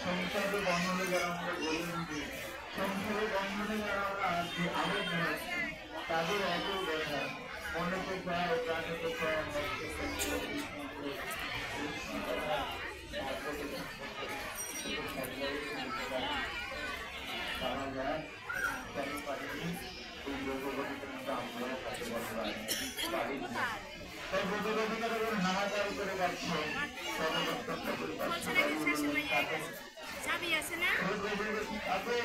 সংসারে বন্ধনে যারা আমরা বললেন যে সংসারে বন্ধনে যারা আমরা আবদ্ধ আছেন তাদের এত ব্যথা মনে তো চায় প্রাণে তো চায় তারা যায় কেন পারিনি এই যোগবতীদের মধ্যে আমরাও কাছে বলতে পারিনি তাই যোগবতীরা যখন হাহাকার করে যাচ্ছে সর্বদত্তটা করে পাচ্ছে তাতে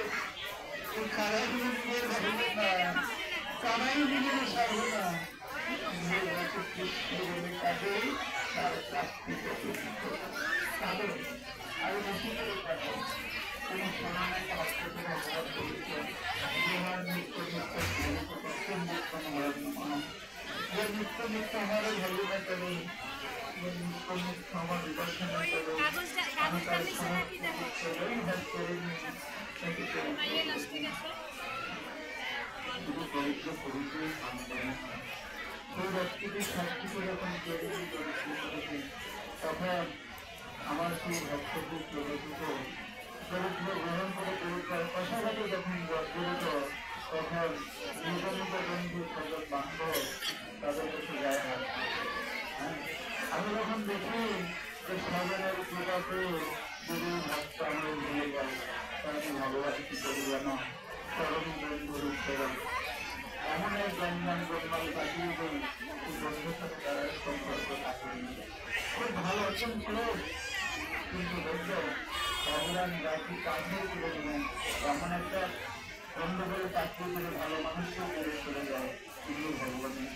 এই খারাপ নিজের ভাবনা না সবাই নিজের সাধনা তাদের তার প্রাপ্তি তাদের আরো বেশি করে পাঠায় কোনো সমানে হস্তক্ষেপ অপরাধ করেছে তোমার নিত্য নিত্য যে নিত্য নিত্য আমার ভগবান করে যে নিত্য নিত্য আমার বিদর্শনা করে আমি তার সবাই হাত করে নিই পবিত্র পবিত্র স্থান করেন সেই ব্যক্তিকে সবকিছু যখন তৈরি করেছে তখন আমার সেই ভক্তকে প্রবর্তিত চরিত্র গ্রহণ করে চরিত্রের পাশাপাশি যখন জড়িত তখন নিগমিত বন্ধু সকল বান্ধব তাদের কাছে যায় না। আমি যখন দেখি যে স্বজনের কৃপাতে যদি ভক্ত আমরা ভুলে যাই তাহলে ভগবান কি করি জানো চরম বন্ধু রূপ এমন এক জন্মান জন্মাল কাটিয়ে দেয় এই বন্ধুর সাথে তারা সম্পর্ক কাটিয়ে খুব ভালো অর্জন ছিল কিন্তু দেখো ভগবান জাতি কাছে তুলে নেবেন এমন একটা বন্ধ করে চাকরি করে ভালো মানুষকেও মেরে চলে যায় কিন্তু ভগবানের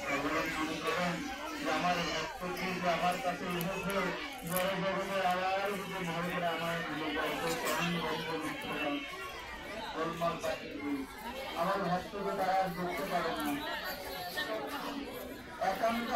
ভগবান মনে করেন যে আমার ভক্তকে যে আমার কাছে এসেছে জড় জগতের আবার যদি মনে করে আমার গোলমাল পাঠিয়ে দিই আমার ভক্তকে তারা দেখতে পারেন না একান্ত